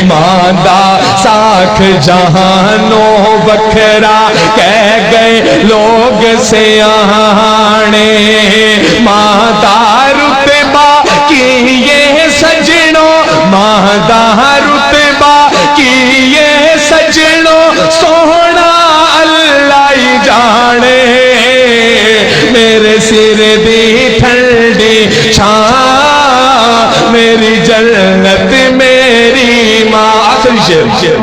ماندہ ساکھ جہانوں بکھرا کہہ گئے لوگ سیانے ماندہ رتبہ کی یہ سجنوں ماندہ رتبہ کی یہ سجنوں سونا اللہ ہی جانے میرے سر دی ٹھنڈی چھاں میری جنت میری ماں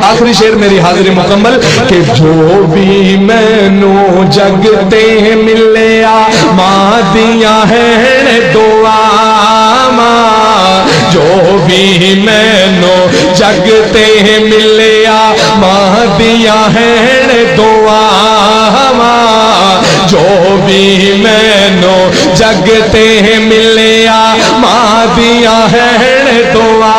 آخری شعر میری حاضری مکمل کہ جو بھی میں نو جگتے ملیا ماں دیا ہے دعا ماں جو بھی میں نو جگتے ملیا ماں دیا ہے دعا ماں جو بھی میں نو جگتے ملیا ماں دیا ہے دعا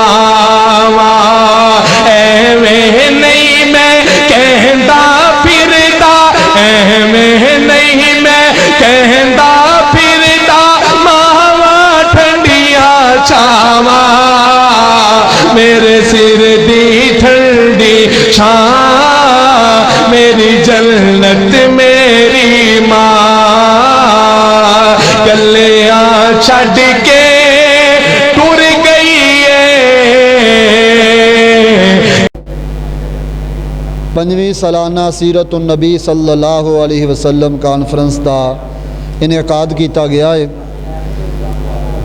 ایویں نہیں میں کہندا پھردا ایویں نہیں میں کہندا پھردا ماواں ٹھنڈیاں چھاواں میرے سر دی ٹھنڈی چھاں میری جنت میری ماں گلیاں چھڈ کے ٹر گئی ہے پنجویں سالانہ سیرت النبی صلی اللہ علیہ وسلم کانفرنس کا انعقاد کیتا گیا ہے۔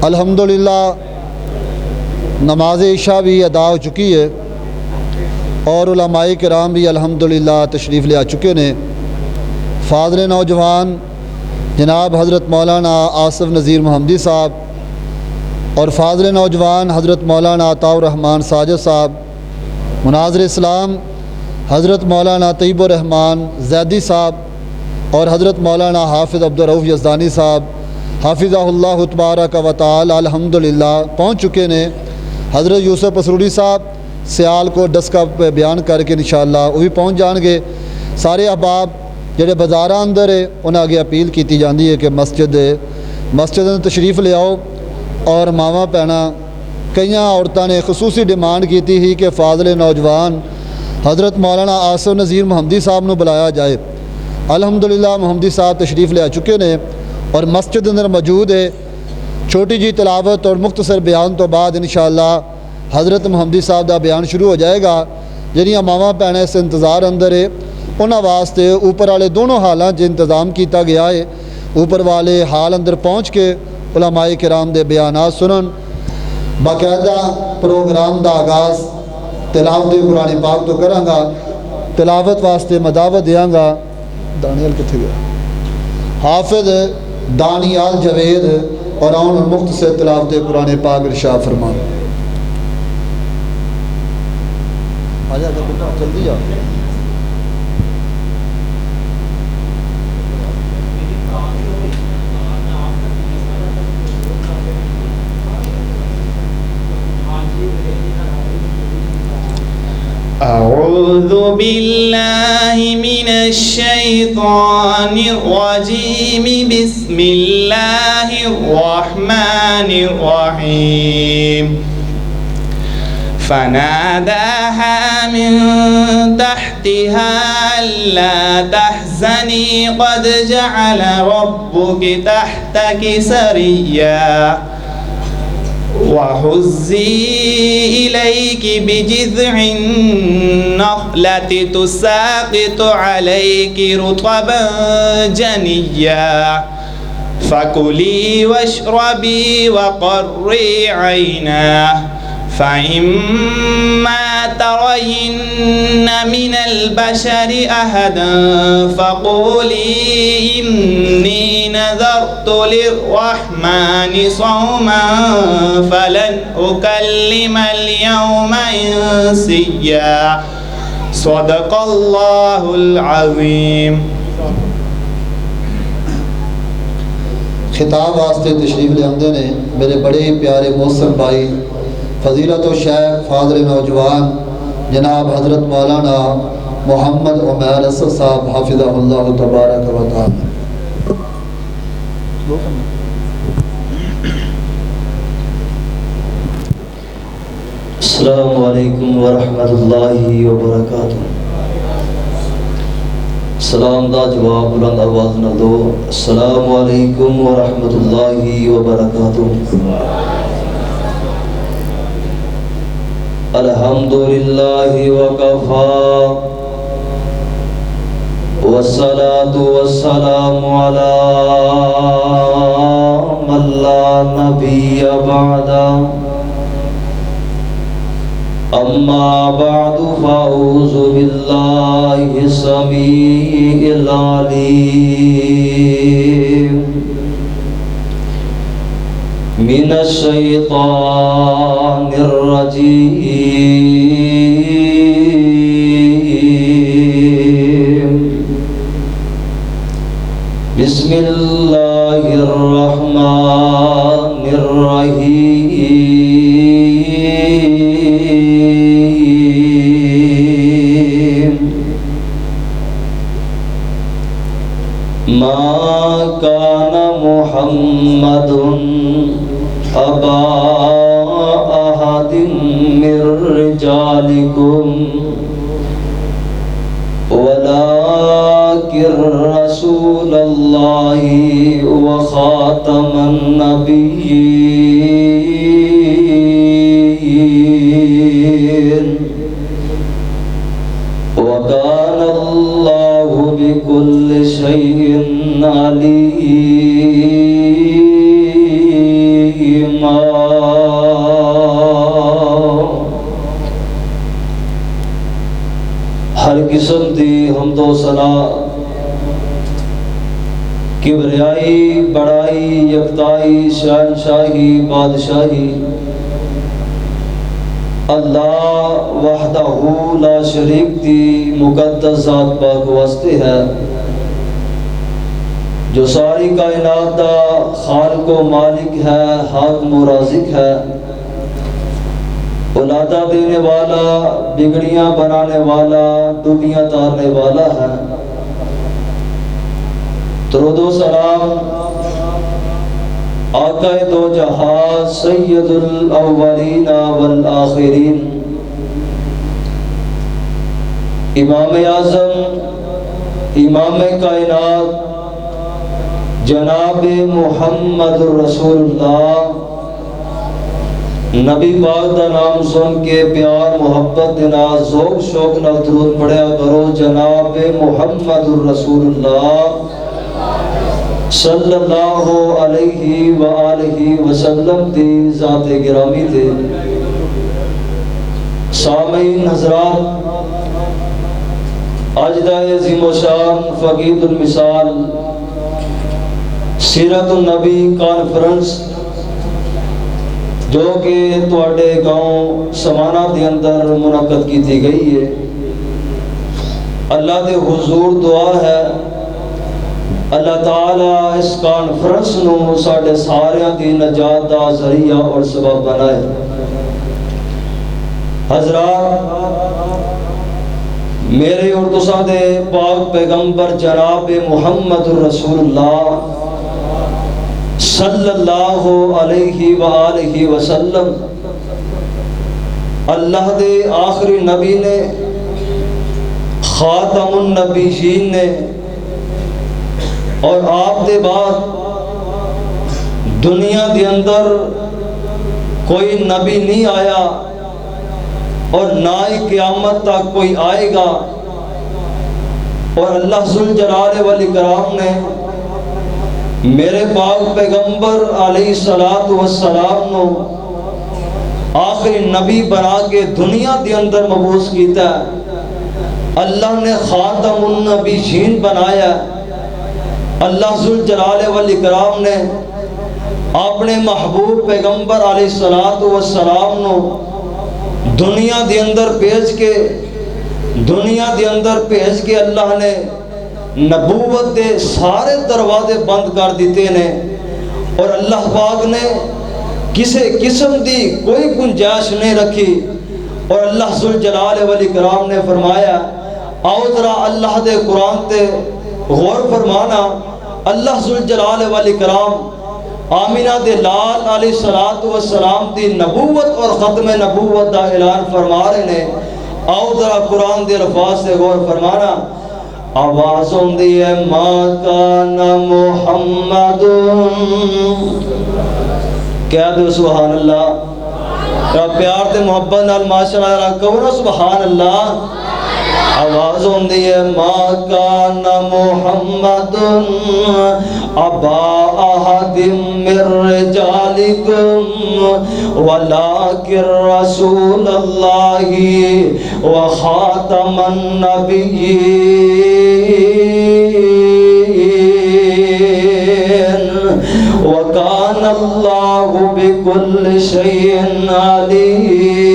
الحمدللہ نماز عشاء بھی ادا ہو چکی ہے اور علماء کرام بھی الحمدللہ تشریف لے آ چکے نے۔ فاضل نوجوان جناب حضرت مولانا آصف نذیر محمدی صاحب اور فاضل نوجوان حضرت مولانا عطاء الرحمن ساجد صاحب، مناظر اسلام حضرت مولانا طیب الرحمن زیدی صاحب اور حضرت مولانا حافظ عبدالرؤف یزدانی صاحب حافظہ اللہ تبارک و تعالی الحمدللہ پہنچ چکے نے۔ حضرت یوسف اسروری صاحب سیال کو ڈسکا پہ بیان کر کے انشاءاللہ وہ بھی پہنچ جان گے۔ سارے احباب جڑے بازاراں اندر ہے انہاں اگے اپیل کیتی جاندی ہے کہ مسجد میں تشریف لے آؤ، اور ماواں بھیناں کئیاں عورتاں نے خصوصی ڈیمانڈ کیتی ہی کہ فاضل نوجوان حضرت مولانا آصف نذیر محمدی صاحب نو بلایا جائے۔ الحمدللہ محمدی صاحب تشریف لے آ چکے نے اور مسجد اندر موجود ہے۔ چھوٹی جی تلاوت اور مختصر بیان تو بعد انشاءاللہ حضرت محمدی صاحب دا بیان شروع ہو جائے گا۔ جہاں ماواں بھیناں اس انتظار اندر ہے انہاں واسطے اوپر والے دونوں حالاں جو انتظام کیتا گیا ہے، اوپر والے حال اندر پہنچ کے علماء کرام دے بیانات سنن۔ باقاعدہ پروگرام دا آغاز تلاوت قرآن پاک تو کراں گا، تلاوت واسطے مداوت دیاں گا۔ دانیال کتھے گیا؟ حافظ دانیال جوید اور آن مختصر تلاوت قرآن پاک ارشاد فرمان۔ آجا جلدی آ۔ أعوذ بالله من الشيطان الرجيم بسم الله الرحمن الرحيم فناداها من تحتها ألا تحزني قد جعل ربك تحتك سريا وهزي إليك بجذع النخلة تساقط عليك رطبا جنيا فكلي واشربي وقري عينا فإما ترين من البشر أحدا فقولي إني نذرت للرحمن صوما فلن أكلم اليوم إنسيا صدق الله العظيم۔ خطاب واسطے تشریف لے آمدے نے میرے بڑے پیارے محسن بھائی فضیلت و شیخ فاضل نوجوان جناب حضرت مولانا محمد عمیر اسد صاحب حافظہ اللہ تبارک و تعالی۔ السلام علیکم ورحمۃ اللہ وبرکاتہ۔ سلام دا جواب بلند آواز نہ دو۔ السلام علیکم ورحمۃ اللہ وبرکاتہ۔ الحمدللہ وکفا والصلاة والسلام علی من لا نبی بعد۔ اما بعد فاعوذ باللہ السمیع العلیم من الشیطان الرجیم۔ بسم اللہ الرحمن الرحیم۔ ما کان محمد ابا احد من رجالکم ولكن رسول اللہ وخاتم النبیین وكان اللہ بكل شيء عليما۔ ہر قسم دی حمد و ثنا، کبریائی، بڑائی، یکتائی، شہنشاہی، بادشاہی اللہ وحدہ لا شریک دی مقدس ذات پاک واسطے ہے، جو ساری کائنات دا خالق و مالک ہے، حاکم و رازق ہے، اولادہ دینے والا، بگڑیاں بنانے والا، ڈوبیاں تارنے والا ہے۔ درود و سلام آقا دو جہاں سید الاولین والآخرین، امام اعظم، امام کائنات جناب محمد رسول اللہ، نبی پاک دا نام سن کے پیار محبت دینا، ذوق شوق نال درود پڑھیا کرو جناب محمد رسول اللہ صلی اللہ علیہ وآلہ وسلم دی ذات گرامی دے۔ سامعین حضرات، آج دا عظیم و شان فقید المثال سیرت النبی کانفرنس جو کہ تواڈے گاؤں سمانہ دے اندر منعقد کی تھی گئی ہے، اللہ دے حضور دعا ہے اللہ تعالیٰ اس کانفرنس نو ساڑھے ساریاں دی نجات دا ذریعہ اور سبب بنائے۔ حضرات، میرے اور تساں دے پاک پیغمبر جناب محمد رسول اللہ صلی اللہ علیہ وآلہ وسلم اللہ دے آخری نبی نے، خاتم النبیین نے، اور آپ دے بعد دنیا دے اندر کوئی نبی نہیں آیا اور نہ ہی قیامت تک کوئی آئے گا، اور اللہ ذوالجلال والاکرام نے میرے پاک پیغمبر علیہ السلام نو آخری نبی بنا کے دنیا دے اندر مبعوث کیتا ہے۔ اللہ نے خاتم النبیین بنایا۔ اللہ ذوالجلال والاکرام نے اپنے محبوب پیغمبر علیہ السلام نو دنیا دے اندر بھیج کے اللہ نے نبوت دے سارے دروازے بند کر دیتے نے، اور اللہ پاک نے کسی قسم دی کوئی گنجائش نہیں رکھی، اور اللہ ذوالجلال والاکرام نے فرمایا آؤ ذرا اللہ دے قرآن تے غور فرمانا۔ اللہ ذوالجلال والاکرام آمینہ دے لال علیہ السلام دی نبوت اور ختم نبوت دا اعلان فرما رہے نے. آؤ ذرا قرآن دے الفاظ سے غور فرمانا. آواز ہوندی ہے ما کان محمد، کہہ دو سبحان اللہ. پیار تے محبت نال ماشاءاللہ کہو نا سبحان اللہ. آواز ہوندی ہے ما کان محمد ابا احد من رجالکم ولکن رسول اللہ وخاتم النبیین وکان اللہ بکل شیء علیم.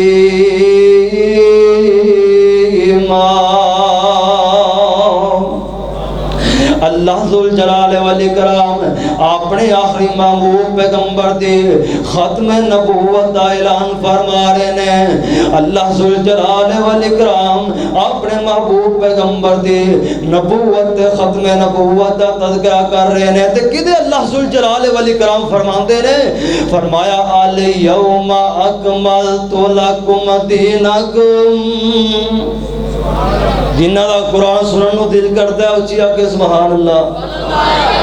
اللہ ذوالجلال والاکرام اپنے آخری محبوب پیغمبر دے ختم نبوت دا اعلان فرما رہے نے. اللہ ذوالجلال والاکرام اپنے محبوب پیغمبر دے نبوت ختم نبوت دا تذکرہ کر رہے نے. تے کدے اللہ ذوالجلال والاکرام فرماندے نے؟ فرمایا الیوم اکملت لکم دینکم. جنہ دا قرآن سنن نو دل کرتا ہے اچھی آکے سبحان اللہ.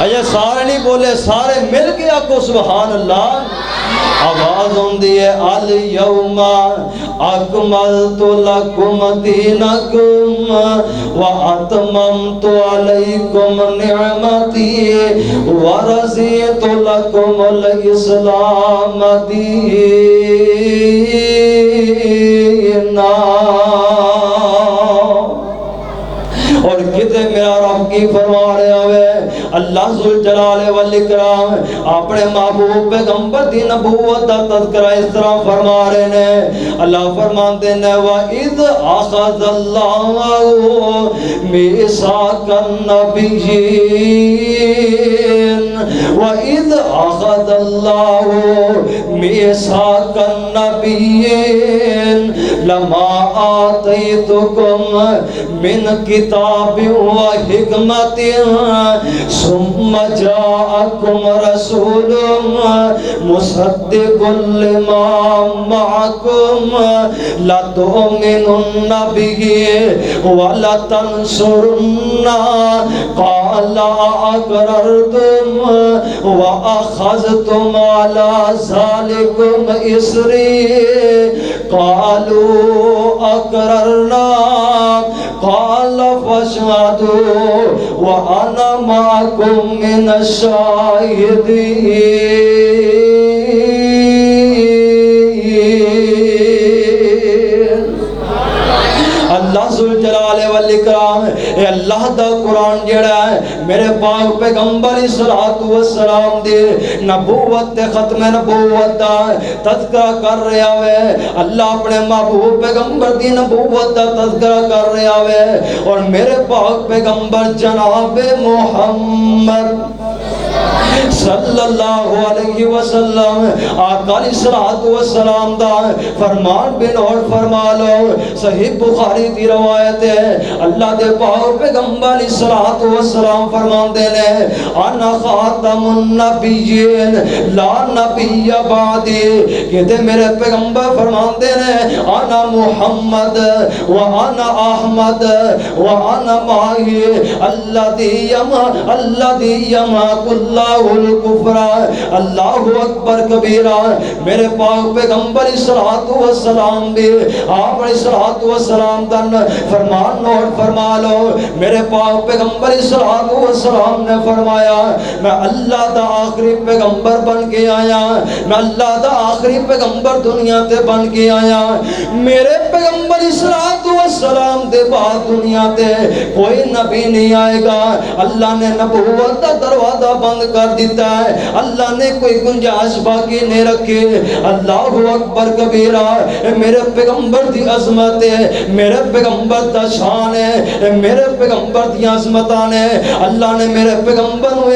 اچھا سارے نہیں بولے، سارے مل کے آکو سبحان اللہ. آواز ہوندی ہے الیوم اکملت لکم دینکم واتممت علیکم نعمتی ورضیت لکم الاسلام دینا. اور کتے میرا رب کی فرما رہے ہوئے اللہ ذوالجلال والاکرام اپنے محبوب پیغمبر دی نبوت دا تذکرہ اس طرح فرما رہے نے. اللہ فرماتے ہیں وَإِذْ أَخَذَ اللَّهُ مِيثَاقَ النَّبِيِّينَ وَإِذْ أَخَذَ اللَّهُ مِيثَاقَ النَّبِيِّينَ لَمَا آتَيْتُكُم مِّن كِتَابٍ وَحِكْمَةٍ ثُمَّ جَاءَكُمْ رَسُولٌ مُصَدِّقٌ لِّمَا مَعَكُمْ لَتُؤْمِنُنَّ بِهِ وَلَتَنصُرُنَّهُ قَالَ أَأَقْرَرْتُمْ وَأَخَذْتُمْ عَلَى ذَلِكُمْ إِصْرِي قَالُوا أَقْرَرْنَا قَالَ فَاشْهَدُوا وَأَنَا مَعَكُمْ مِنَ الشَّاهِدِينَ. اللہ ذوالجلال والاکرام اے اللہ دا قرآن جڑا ہے میرے پاک پیغمبر صلوات و سلام دے نبوت تے ختم نبوت دا تذکرہ کر رہا ہے. اللہ اپنے محبوب پیغمبر دی نبوت دا تذکرہ کر رہا ہے. اور میرے پاک پیغمبر جناب محمد صلی اللہ علیہ وسلم آقا علیہ الصلوۃ والسلام دا فرمان بن اور فرما لو. صحیح بخاری دی روایت ہے اللہ دے پاک پیغمبر علیہ الصلوۃ والسلام فرماندے نے انا خاتم النبیین لا نبی بعدی. کہتے میرے پیغمبر فرماندے نے انا محمد وانا احمد وانا ماہی الذی یما اللہ الکفر. اللہ اکبر کبیرہ. میرے پاک پیغمبر صلوات و سلام بھی آپ علیہ الصلوۃ والسلام دن فرمان نوٹ فرما لو. میرے پاک پیغمبر صلوات و سلام نے فرمایا میں اللہ دا آخری پیغمبر بن کے آیا. میں اللہ دا آخری پیغمبر دنیا تے بن کے آیا. میرے پیغمبر صلوات و سلام دے بعد دنیا تے کوئی نبی نہیں آئے گا. اللہ نے نبوت دا دروازہ بند کر دیتا ہے. اللہ نے کوئی گنجائش باقی نہیں رکھی. اللہ اکبر کبیرہ. میرے پیغمبر دی عظمت ہے, میرے پیغمبر دا شان ہے, میرے پیغمبر دی عظمتان ہے. اللہ نے میرے پیغمبر کو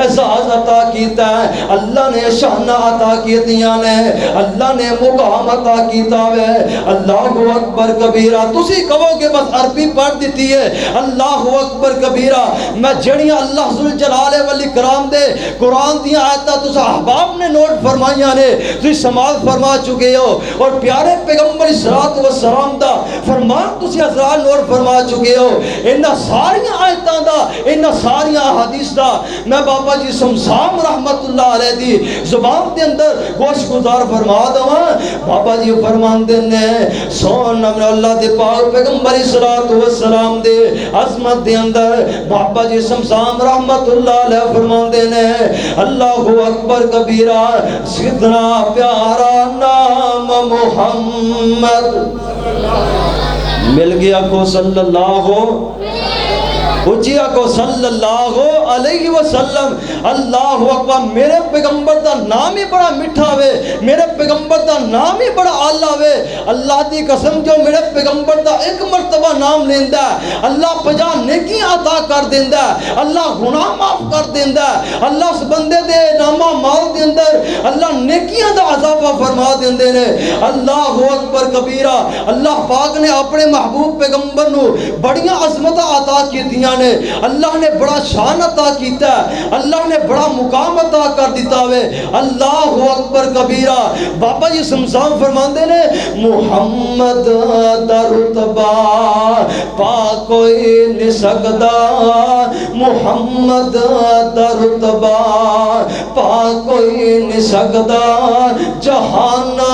اعزاز عطا کیتا ہے. اللہ نے شان عطا کیتیاں نے. اللہ نے مقام عطا کیتا ہے. اللہ اکبر کبیرہ. تسی کہو گے بس عربی پڑھ دیتی ہے اللہ اکبر کبیرہ میں جڑیاں اللہ ذوالجلال والاکرام دے قرآن دیاں آیتاں تس احباب نے نوٹ فرمائیاں نے تسی سماعت فرما چکے ہو اور پیارے پیغمبر الصلوۃ والسلام دا فرمان تسی حضرات نوٹ فرما چکے ہو انہاں ساریاں آیتاں دا انہاں ساریاں احادیث دا میں بابا جی سمسام رحمت اللہ علیہ دی زبان دے اندر گوش گزار فرما دواں بابا جی فرماندے نے سون نام اللہ دے پاک پیغمبر الصلوۃ والسلام دے عظمت دے اندر بابا جی سمسام رحمت اللہ علیہ فرماندے نے اللہ اکبر کبیرہ سیدنا پیارا نام محمد مل گیا کو صلی اللہ اچھیا کو صلی اللہ علیہ وسلم اللہ اکبر میرے پیغمبر دا نام ہی بڑا مٹھا وے میرے پیغمبر دا نام ہی بڑا آلہ وے اللہ دی قسم جو میرے پیغمبر دا ایک مرتبہ نام لیندہ ہے اللہ 50 نیکیاں عطا کر دیندہ ہے اللہ گناہ معاف کر دیندہ ہے اللہ اس بندے دے نامہ مال دے اندر اللہ نیکیاں دا اضافہ فرما دیندے نے اللہ اکبر کبیرہ اللہ پاک نے اپنے محبوب پیغمبر نو بڑیاں عظمتہ عطا کی دیا نے اللہ نے بڑا شان عطا کیتا ہے اللہ نے بڑا مقام عطا کر دیتا ہوئے اللہ اکبر کبیرہ بابا جی سمسام فرماندے نے محمد دا رتبہ پا کوئی نہیں سکدا محمد دا رتبہ پا کوئی نہیں سکدا جہانا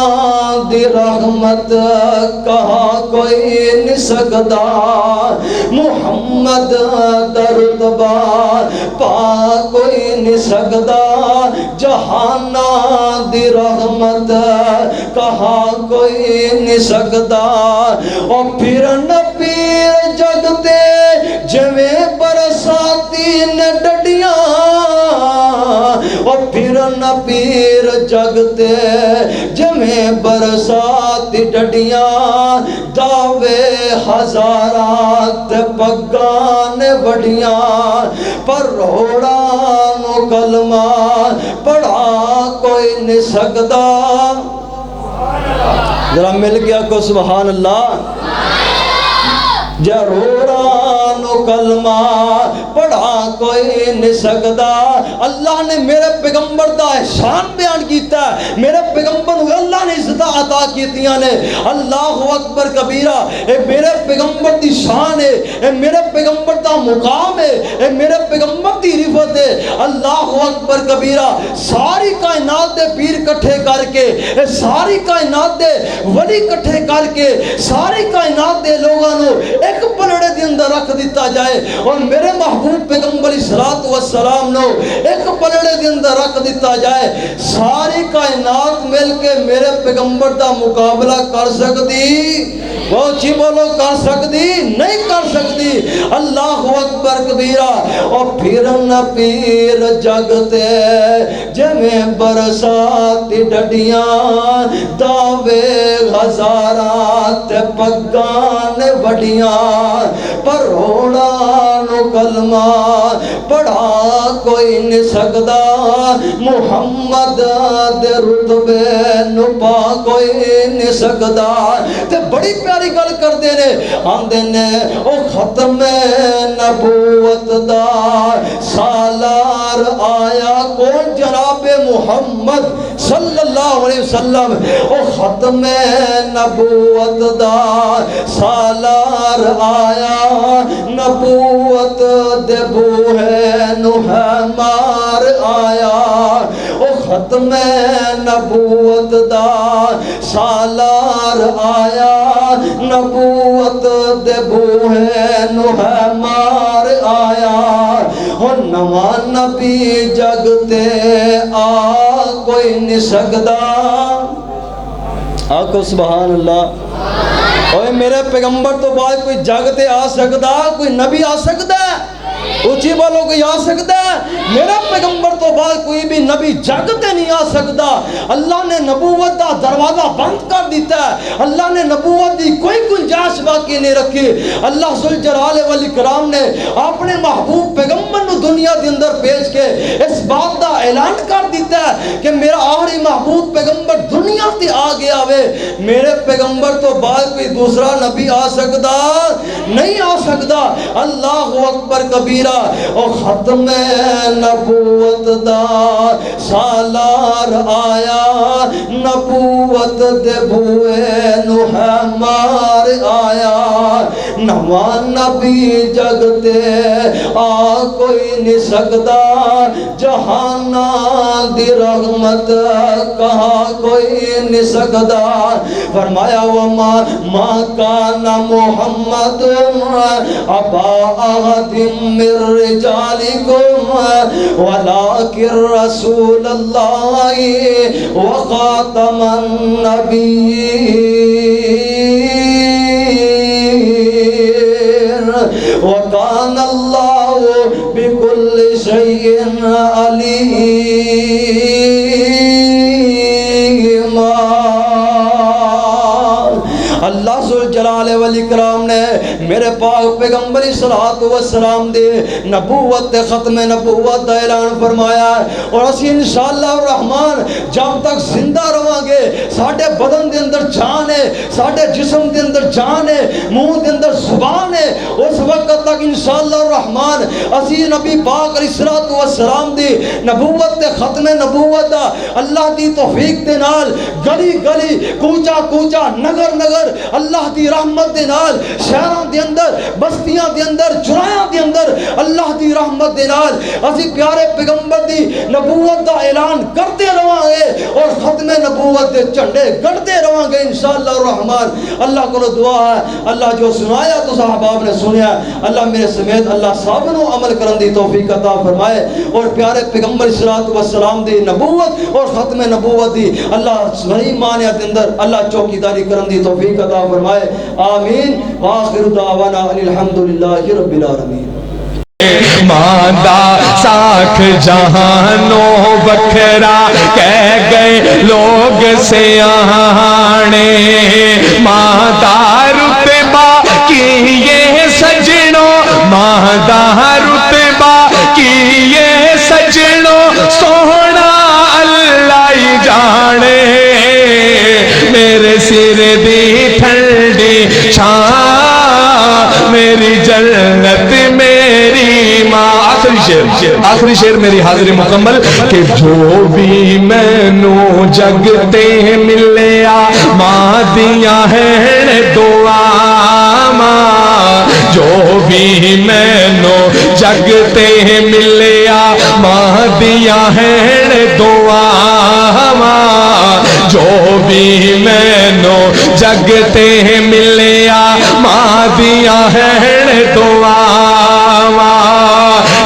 دی رحمت کہا کوئی نہیں سکدا محمد درتبہ پا کوئی نہیں سکدا جہانا دی رحمت کہا کوئی نہیں سکدا اور پھر نبیر جگتے جویں برساتی نے ڈڈیاں اور پھر نبیر جگتے جویں برساتی ڈڈیاں دعوے ہزارات پگان وڈیاں پر روڑا نو کلمہ پڑھا کوئی نہیں سکدا ذرا مل گیا کو سبحان اللہ جا روڑا نو کلمہ پڑھا کوئی نہیں سکدا اللہ نے میرے پیغمبر دا احسان بیان کیتا ہے میرے پیغمبر کو اللہ نے عزت عطا کیتیاں نے اللہ اکبر کبیرہ اے میرے پیغمبر دی شان ہے اے میرے پیغمبر دا مقام ہے اے میرے پیغمبر دی رفت ہے اللہ اکبر کبیرہ ساری کائنات دے پیر کٹھے کر کے اے ساری کائنات دے ولی کٹھے کر کے ساری کائنات دے لوگاں نو ایک پلڑے دے اندر رکھ دیتا جائے اور میرے محبوب پیغمبر الصلوۃ والسلام نو ایک پلڑے دے اندر رکھ دیتا جائے ساری کائنات مل کے میرے پیغمبر دا مقابلہ کر سکتی وہ چی بولو کر سکتی نہیں کر سکتی اللہ اکبر کبیرہ اور پھر نہ پیر جگتے جویں برساتی ڈڈیاں دعوے ہزارات پگان وڈیاں پر روڑا نو کلمہ پڑھا کوئی نہیں سکدا محمد دے رتبے نو پا کوئی نہیں سکدا تے بڑی پیاری گل کردے نے آندے نے او ختم نبوت دا سالار آیا کون جناب محمد صلی اللہ علیہ وسلم او ختم نبوت دا سالار آیا نبوت دے بوہے نو ہے مار آیا او ختم نبوت دا سالار آیا نبوت دے بوہے نو ہے مار آیا او نواں نبی جگتے آ کوئی نہیں سکدا آکو سبحان اللہ اوے میرے پیغمبر تو بعد کوئی جگتے آ سکدا کوئی نبی آ سکدا اچھی بولو کوئی آ سکتا ہے میرا پیغمبر تو بعد کوئی بھی نبی جگتے نہیں آ سکتا اللہ نے نبوت دا دروازہ بند کر دیتا ہے اللہ نے نبوت دی کوئی گنجائش باقی ہی نہیں رکھی. اللہ ذوالجلال والاکرام نے اپنے محبوب پیغمبر نو دنیا دے اندر بھیج کے اس بات دا اعلان کر دیتا ہے کہ میرا آخری محبوب پیغمبر دنیا تے آ گیا وے. میرے پیغمبر تو بعد کوئی دوسرا نبی آ سکتا نہیں آ سکتا. اللہ اکبر کبیرہ. اور ختم نبوت دا سالار آیا, نبوت دے بوئے نو ہے مار آیا. نواں نبی جگتے آ کوئی نہیں سکتا, جہانا دی رحمت کہا کوئی نہیں سکتا. فرمایا وما ما کان محمد ابا احد من رجالکم ولکن رسول اللہ وخاتم النبیین وکان اللہ بکل شیء علیم. اللہ ذوالجلال والاکرام نے میرے پاک پیغمبر صلوات و سلام دے نبوت ختم نبوت دا اعلان فرمایا ہے. اور اسی انشاءاللہ الرحمن جب تک زندہ رہاں گے, ساڈے بدن دے اندر جان ہے, ساڈے جسم دے اندر جان ہے, منہ دے اندر زبان ہے, اس وقت تک انشاءاللہ الرحمن اسی نبی پاک علیہ الصلوۃ والسلام دی نبوت تے ختم نبوت دا اللہ دی توفیق دے نال گلی گلی کوچا کوچا نگر نگر اللہ دی رحمت دے نال شہراں دے اندر بستیاں دے اندر چرایاں دے اندر اللہ دی رحمت دے نال اسی پیارے پیغمبر دی نبوت دا اعلان کرتے رہاں گے اور ختم نبوت دے جھنڈے گڑتے رہاں گے انشاءاللہ الرحمن. اللہ کو دعا ہے اللہ جو سنایا تو صحابہ نے سنیا, اللہ میرے سمیت اللہ صاحب نو عمل کرن دی توفیق عطا فرمائے اور پیارے پیغمبر صلوات و سلام دی نبوت اور ختم نبوت دی اللہ صحیح معنی دے اندر اللہ چوکیداری کرن دی توفیق عطا فرمائے. آمین. وآخر دعوانا الحمدللہ رب العالمین. ماندہ ساکھ جہانوں بکھرا کہہ گئے لوگ سیانے, ماندہ رتبہ کیے سجنوں, ماندہ رتبہ کیے سجنوں, سونا اللہ ہی جانے. میرے سر دی ٹھنڈی چھاں میری جنت میری ماں. آخری شعر میری حاضری مکمل کہ جو بھی میں نو جگتے ملیا ماں دیا ہے دعا ماں, جو بھی میں نو جگتے ملیا ماں دیا ہے دعا ماں, جو بھی میں نو جگتے ملیا ماں دیا ہے دعا ماں.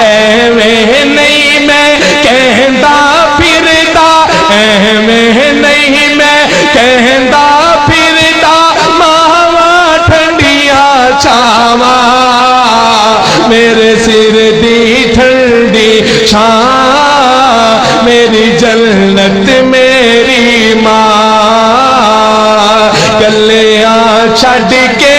ایویں نہیں میں کہندا پھردا, ایویں نہیں میں کہندا پھردا, ماواں ٹھنڈیاں چھاواں میرے سر دی ٹھنڈی چھاں میری جنت میری ماں. گلیاں چھڈ کے